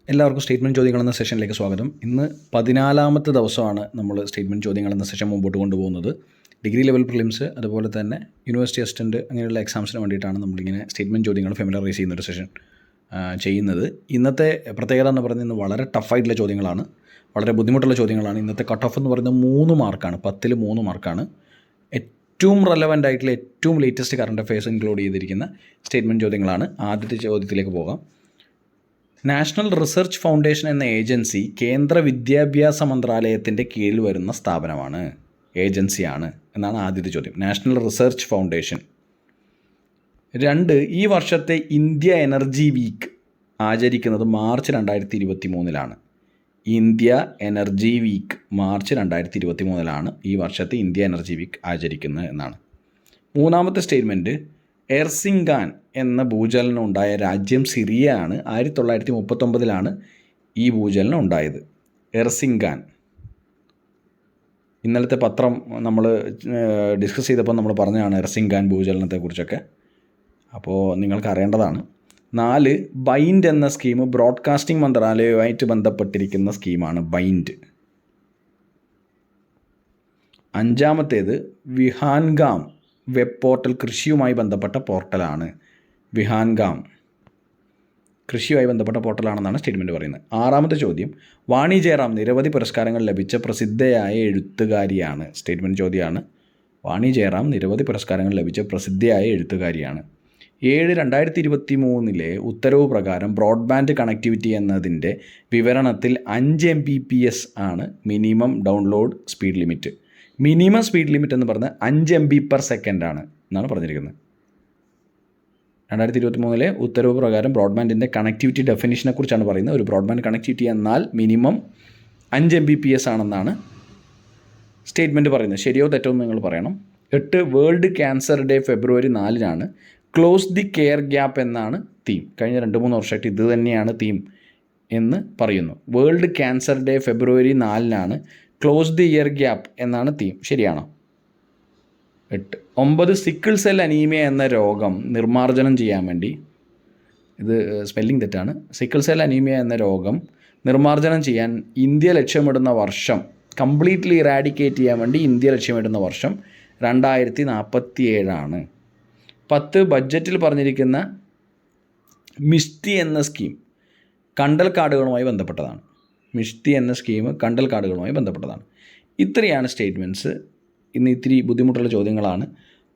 എല്ലാവർക്കും സ്റ്റേറ്റ്മെൻറ്റ് ചോദ്യങ്ങൾ എന്ന സെഷനിലേക്ക് സ്വാഗതം. ഇന്ന് 14ാമത്തെ ദിവസമാണ് നമ്മൾ സ്റ്റേറ്റ്മെൻറ്റ് ചോദ്യങ്ങൾ എന്ന സെഷൻ മുമ്പോട്ട് കൊണ്ടുപോകുന്നത്. ഡിഗ്രി ലെവൽ പ്രിലിംസ് അതുപോലെ തന്നെ യൂണിവേഴ്സിറ്റി അസിസ്റ്റൻറ്റ് അങ്ങനെയുള്ള എക്സാംസിന് വേണ്ടിയിട്ടാണ് നമ്മളിങ്ങനെ സ്റ്റേറ്റ്മെൻറ്റ് ചോദ്യങ്ങൾ ഫെമിലറൈസ് ചെയ്യുന്നൊരു സെഷൻ ചെയ്യുന്നത്. ഇന്നത്തെ പ്രത്യേകത എന്ന് പറയുന്നത് ഇന്ന് വളരെ ടഫായിട്ടുള്ള ചോദ്യങ്ങളാണ്, വളരെ ബുദ്ധിമുട്ടുള്ള ചോദ്യങ്ങളാണ്. ഇന്നത്തെ കട്ട് ഓഫ് എന്ന് പറയുന്നത് 3 മാർക്കാണ്, 10ൽ 3 മാർക്കാണ്. ഏറ്റവും റെലവൻ്റ് ആയിട്ടുള്ള ഏറ്റവും ലേറ്റസ്റ്റ് കറണ്ട് അഫയേഴ്സ് ഇൻക്ലൂഡ് ചെയ്തിരിക്കുന്ന സ്റ്റേറ്റ്മെൻറ്റ് ചോദ്യങ്ങളാണ്. ആദ്യത്തെ ചോദ്യത്തിലേക്ക് പോകാം. നാഷണൽ റിസർച്ച് ഫൗണ്ടേഷൻ എന്ന ഏജൻസി കേന്ദ്ര വിദ്യാഭ്യാസ മന്ത്രാലയത്തിൻ്റെ കീഴിൽ വരുന്ന സ്ഥാപനമാണ്, ഏജൻസിയാണ് എന്നാണ് ആദ്യത്തെ ചോദ്യം. National research foundation. 2, ഈ വർഷത്തെ ഇന്ത്യ എനർജി വീക്ക് ആചരിക്കുന്നത് March 2023 India Energy Week March 2023 ഈ വർഷത്തെ ഇന്ത്യ എനർജി വീക്ക് ആചരിക്കുന്നത് എന്നാണ്. 3ാമത്തെ സ്റ്റേറ്റ്മെൻറ്റ്, എർസിംഗാൻ എന്ന ഭൂചലനം ഉണ്ടായ രാജ്യം സിറിയ ആണ്. 1939 ഈ ഭൂചലനം ഉണ്ടായത്. എർസിംഗാൻ. ഇന്നലത്തെ പത്രം നമ്മൾ ഡിസ്കസ് ചെയ്തപ്പോൾ നമ്മൾ പറഞ്ഞതാണ് എർസിംഗാൻ ഭൂചലനത്തെക്കുറിച്ചൊക്കെ, അപ്പോൾ നിങ്ങൾക്ക് അറിയേണ്ടതാണ്. 4, ബൈൻഡ് എന്ന സ്കീം ബ്രോഡ്കാസ്റ്റിംഗ് മന്ത്രാലയവുമായിട്ട് ബന്ധപ്പെട്ടിരിക്കുന്ന സ്കീമാണ് ബൈൻഡ്. 5ാമത്തേത്, വിഹാൻഗാം വെബ് പോർട്ടൽ കൃഷിയുമായി ബന്ധപ്പെട്ട പോർട്ടലാണ്. വിഹാൻഗാം കൃഷിയുമായി ബന്ധപ്പെട്ട പോർട്ടലാണെന്നാണ് സ്റ്റേറ്റ്മെൻറ്റ് പറയുന്നത്. 6ാമത്തെ ചോദ്യം, വാണി ജയറാം നിരവധി പുരസ്കാരങ്ങൾ ലഭിച്ച പ്രസിദ്ധയായ എഴുത്തുകാരിയാണ്. സ്റ്റേറ്റ്മെൻറ്റ് ചോദ്യമാണ്. വാണി ജയറാം നിരവധി പുരസ്കാരങ്ങൾ ലഭിച്ച പ്രസിദ്ധയായ എഴുത്തുകാരിയാണ്. 7, 2023 ഉത്തരവ് പ്രകാരം ബ്രോഡ്ബാൻഡ് കണക്ടിവിറ്റി എന്നതിൻ്റെ വിവരണത്തിൽ 5 Mbps ആണ് minimum download speed limit. Minimum speed limit എന്ന് പറഞ്ഞാൽ 5 MB/s ആണ് എന്നാണ് പറഞ്ഞിരിക്കുന്നത്. 2023 ഉത്തരവ് പ്രകാരം ബ്രോഡ്ബാൻഡിൻ്റെ കണക്ടിവിറ്റി ഡെഫിനിഷനെ കുറിച്ചാണ് പറയുന്നത്. ഒരു ബ്രോഡ്ബാൻഡ് കണക്ടിവിറ്റി എന്നാൽ മിനിമം 5 Mbps ആണെന്നാണ് സ്റ്റേറ്റ്മെൻറ്റ് പറയുന്നത്. ശരിയോ തെറ്റോ എന്ന് നിങ്ങൾ പറയണം. 8, world cancer day February 4 close the care gap എന്നാണ് തീം. കഴിഞ്ഞ 2-3 വർഷമായിട്ട് ഇത് തന്നെയാണ് തീം എന്ന് പറയുന്നു. World cancer day February 4 close the year gap എന്നാണ് തീം. ശരിയാണോ? 8. 9, സിക്കിൾ സെൽ അനീമിയ എന്ന രോഗം നിർമ്മാർജ്ജനം ചെയ്യാൻ വേണ്ടി, ഇത് സ്പെല്ലിംഗ് തെറ്റാണ്, സിക്കിൾ സെൽ അനീമിയ എന്ന രോഗം നിർമ്മാർജ്ജനം ചെയ്യാൻ ഇന്ത്യ ലക്ഷ്യമിടുന്ന വർഷം, കംപ്ലീറ്റ്ലി ഇറാഡിക്കേറ്റ് ചെയ്യാൻ വേണ്ടി ഇന്ത്യ ലക്ഷ്യമിടുന്ന വർഷം 2047. 10, ബഡ്ജറ്റിൽ പറഞ്ഞിരിക്കുന്ന മിഷ്ടി എന്ന സ്കീം കണ്ടൽ കാടുകളുമായി ബന്ധപ്പെട്ടതാണ്. മിഷ്ടി എന്ന സ്കീം കണ്ടൽ കാടുകളുമായി ബന്ധപ്പെട്ടതാണ്. ഇത്രയാണ് സ്റ്റേറ്റ്മെൻറ്റ്സ്. ഇന്ന് ഇത്തിരി ബുദ്ധിമുട്ടുള്ള ചോദ്യങ്ങളാണ്.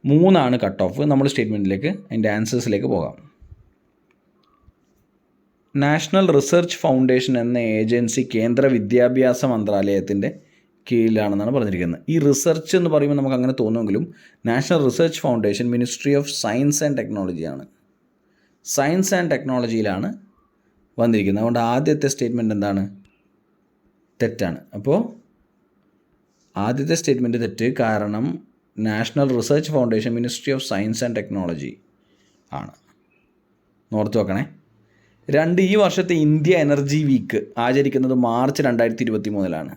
3 കട്ട് ഓഫ്. നമ്മൾ സ്റ്റേറ്റ്മെൻറ്റിലേക്ക് അതിൻ്റെ ആൻസേഴ്സിലേക്ക് പോകാം. നാഷണൽ റിസർച്ച് ഫൗണ്ടേഷൻ എന്ന ഏജൻസി കേന്ദ്ര വിദ്യാഭ്യാസ മന്ത്രാലയത്തിൻ്റെ കീഴിലാണെന്നാണ് പറഞ്ഞിരിക്കുന്നത്. ഈ റിസർച്ച് എന്ന് പറയുമ്പോൾ നമുക്ക് അങ്ങനെ തോന്നുമെങ്കിലും national research foundation ministry of science and ടെക്നോളജിയാണ്. സയൻസ് ആൻഡ് ടെക്നോളജിയിലാണ് വന്നിരിക്കുന്നത്. അതുകൊണ്ട് ആദ്യത്തെ സ്റ്റേറ്റ്മെൻറ്റ് എന്താണ്? തെറ്റാണ്. അപ്പോൾ ആദ്യത്തെ സ്റ്റേറ്റ്മെൻറ്റ് തെറ്റ്. കാരണം national research foundation ministry of science and technology ആണ്. ഓർത്ത് വെക്കണേ. 2, ഈ വർഷത്തെ ഇന്ത്യ എനർജി വീക്ക് ആചരിക്കുന്നത് മാർച്ച് 2023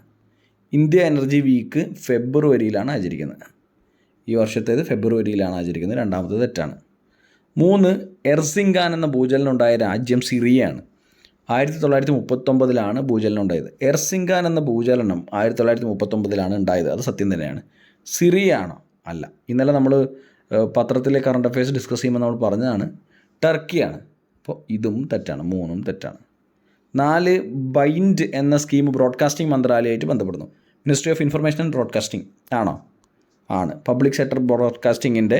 ഇന്ത്യ എനർജി വീക്ക് ഫെബ്രുവരിയിലാണ് ആചരിക്കുന്നത്. ഈ വർഷത്തേത് ഫെബ്രുവരിയിലാണ് ആചരിക്കുന്നത്. 2ാമത്തേത് തെറ്റാണ്. 3, എർസിംഗാൻ എന്ന ഭൂചലനം ഉണ്ടായ രാജ്യം സിറിയയാണ്. 1939 ഭൂചലനം ഉണ്ടായത്. എർസിംഗാൻ എന്ന ഭൂചലനം 1939 ഉണ്ടായത്. അത് സത്യം തന്നെയാണ്. സിറിയ ആണോ? അല്ല. ഇന്നലെ നമ്മൾ പത്രത്തിലെ കറണ്ട് അഫയേഴ്സ് ഡിസ്കസ് ചെയ്യുമ്പോൾ നമ്മൾ പറഞ്ഞതാണ് ടർക്കിയാണ്. അപ്പോൾ ഇതും തെറ്റാണ്. 3 തെറ്റാണ്. 4, ബൈൻഡ് എന്ന സ്കീം ബ്രോഡ്കാസ്റ്റിംഗ് മന്ത്രാലയമായിട്ട് ബന്ധപ്പെടുന്നു. Ministry of information and broadcasting ആണോ? ആണ്. പബ്ലിക് സെക്ടർ ബ്രോഡ്കാസ്റ്റിങ്ങിൻ്റെ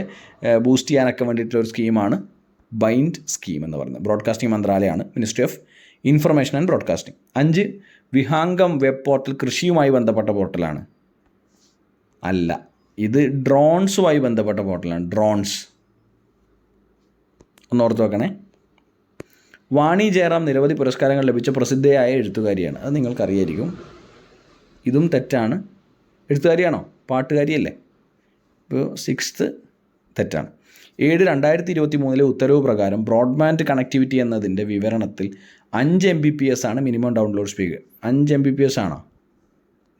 ബൂസ്റ്റ് ചെയ്യാനൊക്കെ വേണ്ടിയിട്ടുള്ളൊരു സ്കീമാണ് ബൈൻഡ് സ്കീം എന്ന് പറയുന്നത്. ബ്രോഡ്കാസ്റ്റിംഗ് മന്ത്രാലയമാണ് ministry of information and broadcasting. 5, Vihangam web portal കൃഷിയുമായി ബന്ധപ്പെട്ട പോർട്ടലാണ്. അല്ല, ഇത് ഡ്രോൺസുമായി ബന്ധപ്പെട്ട പോർട്ടലാണ്. ഡ്രോൺസ്. ഒന്ന് ഓർത്ത് വെക്കണേ. വാണി ജയറാം നിരവധി പുരസ്കാരങ്ങൾ ലഭിച്ച പ്രസിദ്ധയായ എഴുത്തുകാരിയാണ്. അത് നിങ്ങൾക്കറിയായിരിക്കും. ഇതും തെറ്റാണ്. എഴുത്തുകാരിയാണോ? പാട്ടുകാരിയല്ലേ? ഇപ്പോൾ 6th തെറ്റാണ്. 7, 2023 ഉത്തരവ് പ്രകാരം ബ്രോഡ്ബാൻഡ് കണക്ടിവിറ്റി എന്നതിൻ്റെ വിവരണത്തിൽ 5 Mbps ആണ് മിനിമം ഡൗൺലോഡ് സ്പീഡ്. 5 Mbps ആണോ?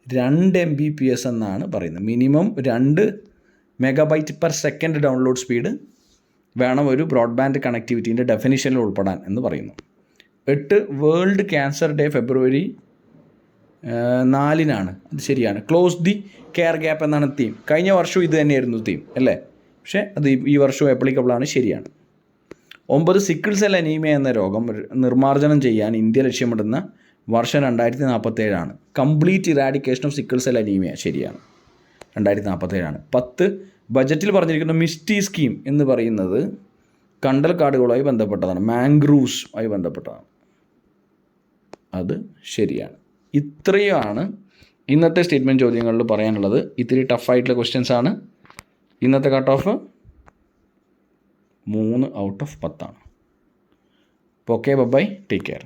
2 Mbps എന്നാണ് പറയുന്നത്. മിനിമം 2 MB/s ഡൗൺലോഡ് സ്പീഡ് വേണം ഒരു ബ്രോഡ്ബാൻഡ് കണക്ടിവിറ്റീൻ്റെ ഡെഫിനിഷനിൽ ഉൾപ്പെടാൻ എന്ന് പറയുന്നു. 8 വേൾഡ് ക്യാൻസർ ഡേ ഫെബ്രുവരി 4-നാണ്. അത് ശരിയാണ്. ക്ലോസ് ദി കെയർ ഗ്യാപ്പ് എന്നാണ് തീം. കഴിഞ്ഞ വർഷവും ഇത് തന്നെയായിരുന്നു തീം അല്ലേ? പക്ഷേ അത് ഈ വർഷവും ആപ്ലിക്കബിളാണ്. ശരിയാണ്. 9 സിക്കിൾ സെൽ അനീമിയ എന്ന രോഗം നിർമ്മാർജ്ജനം ചെയ്യാൻ ഇന്ത്യ ലക്ഷ്യമിടുന്ന വർഷം 2047 complete eradication of sickle cell anaemia. ശരിയാണ്, 2047. 10 ബജറ്റിൽ പറഞ്ഞിരിക്കുന്ന മിസ്റ്റി സ്കീം എന്ന് പറയുന്നത് കണ്ടൽ കാടുകളുമായി ബന്ധപ്പെട്ടതാണ്, മാംഗ്രൂവ്സ് ആയി ബന്ധപ്പെട്ടതാണ്. അത് ശരിയാണ്. ഇത്രയുമാണ് ഇന്നത്തെ സ്റ്റേറ്റ്മെൻറ്റ് ചോദ്യങ്ങളിൽ പറയാനുള്ളത്. ഇത്തിരി ടഫായിട്ടുള്ള ക്വസ്റ്റ്യൻസ് ആണ്. ഇന്നത്തെ കട്ട് ഓഫ് 3 ഔട്ട് ഓഫ് 10 ആണ്. അപ്പോൾ ഓക്കെ, ബൈ, ടേക്ക് കെയർ.